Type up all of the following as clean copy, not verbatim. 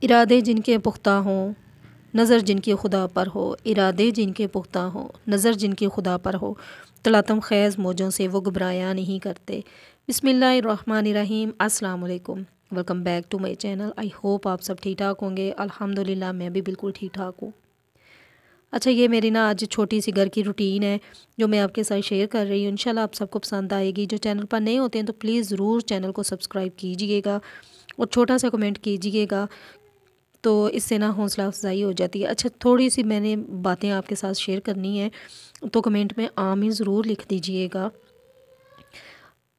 ارادے جن کے پختہ ہوں، نظر جن کی خدا پر ہو، ارادے جن کے پختہ ہوں، نظر جن کی خدا پر ہو، تلاطم خیز موجوں سے وہ گھبرایا نہیں کرتے۔ بسم اللہ الرحمن الرحیم۔ السلام علیکم، welcome back to my channel. I hope آپ سب ٹھیک ٹھاک ہوں گے۔ الحمدللہ میں بھی بالکل ٹھیک ٹھاک ہوں۔ اچھا، یہ میری آج چھوٹی سی گھر کی روٹین ہے جو میں آپ کے ساتھ شیئر کر رہی ہوں۔ انشاءاللہ آپ سب کو پسند آئے گی۔ جو چینل پر نئے ہوتے ہیں تو پلیز ضرور چینل کو سبسکرائب کیجئے گا اور چھوٹا سا کمنٹ کیجئے گا، تو اس سے حوصلہ افزائی ہو جاتی ہے۔ اچھا، تھوڑی سی میں نے باتیں آپ کے ساتھ شیئر کرنی ہے تو کمنٹ میں آمین ضرور لکھ دیجئے گا۔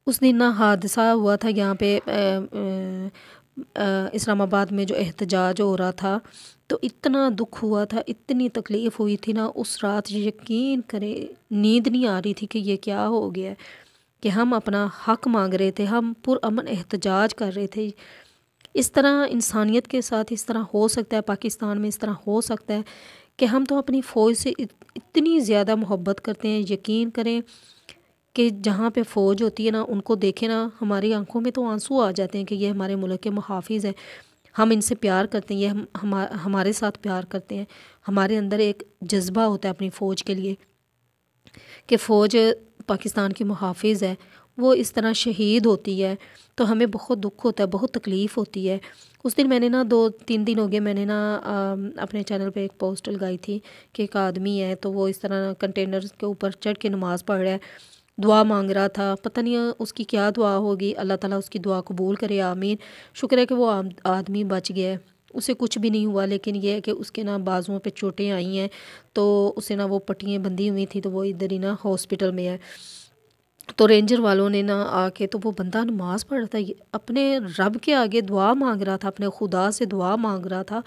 اس دن حادثہ ہوا تھا یہاں پہ اسلام آباد میں، جو احتجاج ہو رہا تھا، تو اتنا دکھ ہوا تھا، اتنی تکلیف ہوئی تھی اس رات، یقین کرے نیند نہیں آ رہی تھی کہ یہ کیا ہو گیا ہے، کہ ہم اپنا حق مانگ رہے تھے، ہم پرامن احتجاج کر رہے تھے۔ اس طرح انسانیت کے ساتھ اس طرح ہو سکتا ہے، پاکستان میں اس طرح ہو سکتا ہے کہ ہم تو اپنی فوج سے اتنی زیادہ محبت کرتے ہیں۔ یقین کریں کہ جہاں پہ فوج ہوتی ہے ان کو دیکھیں ہماری آنکھوں میں تو آنسو آ جاتے ہیں کہ یہ ہمارے ملک کے محافظ ہیں، ہم ان سے پیار کرتے ہیں، یہ ہمارے ساتھ پیار کرتے ہیں۔ ہمارے اندر ایک جذبہ ہوتا ہے اپنی فوج کے لیے کہ فوج پاکستان کی محافظ ہے، وہ اس طرح شہید ہوتی ہے تو ہمیں بہت دکھ ہوتا ہے، بہت تکلیف ہوتی ہے۔ اس دن میں نے 2-3 دن ہو گئے، میں نے اپنے چینل پہ ایک پوسٹ لگائی تھی کہ ایک آدمی ہے تو وہ اس طرح کنٹینر کے اوپر چڑھ کے نماز پڑھ رہا ہے، دعا مانگ رہا تھا، پتہ نہیں اس کی کیا دعا ہوگی، اللہ تعالیٰ اس کی دعا قبول کرے، آمین۔ شکر ہے کہ وہ آدمی بچ گیا ہے، اسے کچھ بھی نہیں ہوا، لیکن یہ ہے کہ اس کے بازوؤں پہ چوٹیں آئی ہیں، تو اسے وہ پٹیاں بندھی ہوئی تھی، تو وہ ادھر ہی ہاسپٹل میں ہے۔ تو رینجر والوں نے آ کے، تو وہ بندہ نماز پڑھ رہا تھا، اپنے رب کے آگے دعا مانگ رہا تھا، اپنے خدا سے دعا مانگ رہا تھا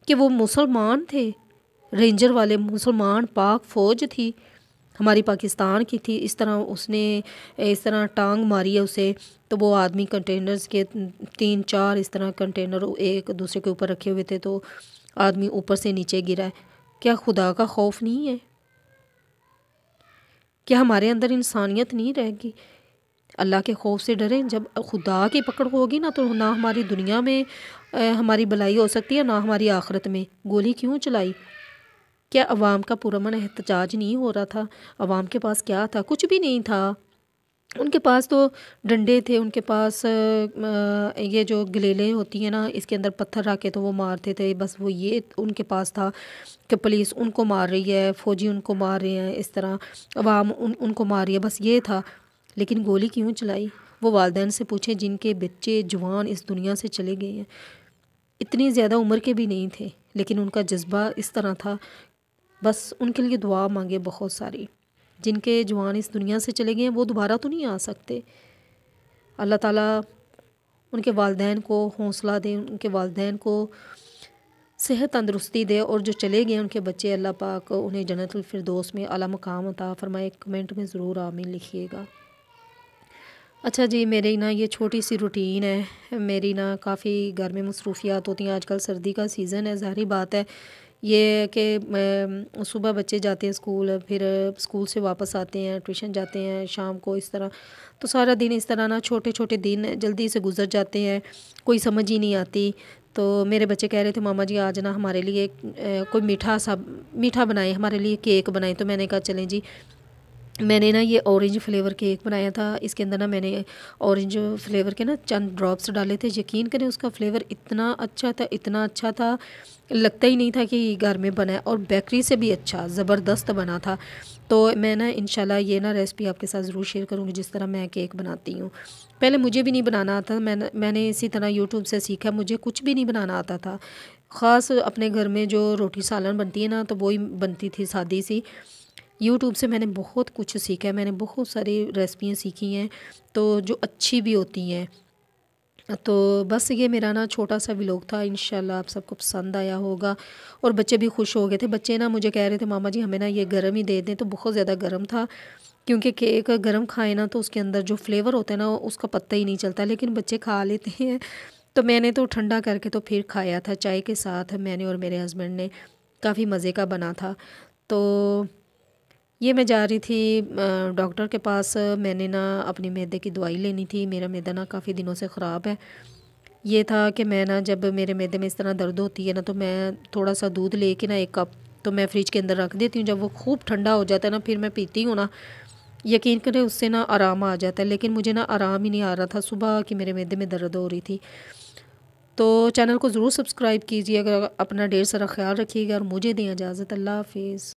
کہ وہ مسلمان تھے، رینجر والے مسلمان، پاک فوج تھی، ہماری پاکستان کی تھی۔ اس طرح اس نے اس طرح ٹانگ ماری ہے اسے، تو وہ آدمی کنٹینرز کے 3-4 اس طرح کنٹینر ایک دوسرے کے اوپر رکھے ہوئے تھے، تو آدمی اوپر سے نیچے گرا ہے۔ کیا خدا کا خوف نہیں ہے؟ کیا ہمارے اندر انسانیت نہیں رہے گی؟ اللہ کے خوف سے ڈریں۔ جب خدا کی پکڑ ہوگی تو نہ ہماری دنیا میں ہماری بھلائی ہو سکتی ہے، نہ ہماری آخرت میں۔ گولی کیوں چلائی؟ کیا عوام کا پرامن احتجاج نہیں ہو رہا تھا؟ عوام کے پاس کیا تھا؟ کچھ بھی نہیں تھا۔ ان کے پاس تو ڈنڈے تھے، ان کے پاس یہ جو گلیلیں ہوتی ہیں اس کے اندر پتھر رکھ کے تو وہ مارتے تھے، بس وہ یہ ان کے پاس تھا کہ پولیس ان کو مار رہی ہے، فوجی ان کو مار رہے ہیں، اس طرح عوام ان کو مار رہی ہے، بس یہ تھا۔ لیکن گولی کیوں چلائی؟ وہ والدین سے پوچھیں جن کے بچے جوان اس دنیا سے چلے گئے ہیں، اتنی زیادہ عمر کے بھی نہیں تھے، لیکن ان کا جذبہ اس طرح تھا، بس ان کے لیے دعا مانگے بہت ساری۔ جن کے جوان اس دنیا سے چلے گئے ہیں وہ دوبارہ تو نہیں آ سکتے۔ اللہ تعالیٰ ان کے والدین کو حوصلہ دے، ان کے والدین کو صحت تندرستی دے، اور جو چلے گئے ان کے بچے، اللہ پاک انہیں جنت الفردوس میں اعلیٰ مقام عطا فرمائے۔ کمنٹ میں ضرور آمین لکھیے گا۔ اچھا جی، میری یہ چھوٹی سی روٹین ہے، میری کافی گھر میں مصروفیات ہوتی ہیں۔ آج کل سردی کا سیزن ہے، ظاہری بات ہے یہ کہ صبح بچے جاتے ہیں اسکول، پھر اسکول سے واپس آتے ہیں، ٹیوشن جاتے ہیں شام کو، اس طرح تو سارا دن اس طرح چھوٹے چھوٹے دن جلدی سے گزر جاتے ہیں، کوئی سمجھ ہی نہیں آتی۔ تو میرے بچے کہہ رہے تھے ماما جی آج ہمارے لیے کوئی میٹھا بنائیں، ہمارے لیے کیک بنائیں، تو میں نے کہا چلیں جی۔ میں نے یہ اورنج فلیور کیک بنایا تھا، اس کے اندر میں نے اورنج فلیور کے چند ڈراپس ڈالے تھے۔ یقین کریں اس کا فلیور اتنا اچھا تھا، اتنا اچھا تھا، لگتا ہی نہیں تھا کہ گھر میں بنا ہے، اور بیکری سے بھی اچھا زبردست بنا تھا۔ تو میں انشاءاللہ یہ ریسپی آپ کے ساتھ ضرور شیئر کروں گی، جس طرح میں کیک بناتی ہوں۔ پہلے مجھے بھی نہیں بنانا آتا، میں نے اسی طرح یوٹیوب سے سیکھا، مجھے کچھ بھی نہیں بنانا آتا تھا، خاص اپنے گھر میں جو روٹی سالن بنتی ہے تو وہی بنتی تھی سادی سی۔ یوٹیوب سے میں نے بہت کچھ سیکھا ہے، میں نے بہت ساری ریسپیاں سیکھی ہیں تو جو اچھی بھی ہوتی ہیں۔ تو بس یہ میرا چھوٹا سا ولاگ تھا، انشاءاللہ آپ سب کو پسند آیا ہوگا، اور بچے بھی خوش ہو گئے تھے۔ بچے مجھے کہہ رہے تھے ماما جی ہمیں یہ گرم ہی دے دیں، تو بہت زیادہ گرم تھا، کیونکہ کیک گرم کھائے تو اس کے اندر جو فلیور ہوتا ہے اس کا پتہ ہی نہیں چلتا، لیکن بچے کھا لیتے ہیں۔ تو میں نے تو ٹھنڈا کر کے تو پھر کھایا تھا چائے کے ساتھ، میں نے اور میرے ہسبینڈ نے، کافی مزے کا بنا تھا۔ تو یہ میں جا رہی تھی ڈاکٹر کے پاس، میں نے اپنی معدے کی دوائی لینی تھی، میرا معدہ کافی دنوں سے خراب ہے، یہ تھا کہ میں نا جب میرے معدے میں اس طرح درد ہوتی ہے نا تو میں تھوڑا سا دودھ لے کے نا 1 کپ تو میں فریج کے اندر رکھ دیتی ہوں. جب وہ خوب ٹھنڈا ہو جاتا ہے نا پھر میں پیتی ہوں نا, یقین کریں اس سے نا آرام آ جاتا ہے. لیکن مجھے نا آرام ہی نہیں آ رہا تھا, صبح کی میرے معدے میں درد ہو رہی تھی. تو چینل کو ضرور سبسکرائب کیجیے گا, اپنا ڈھیر سارا خیال رکھیے گا اور مجھے دیں اجازت. اللہ حافظ.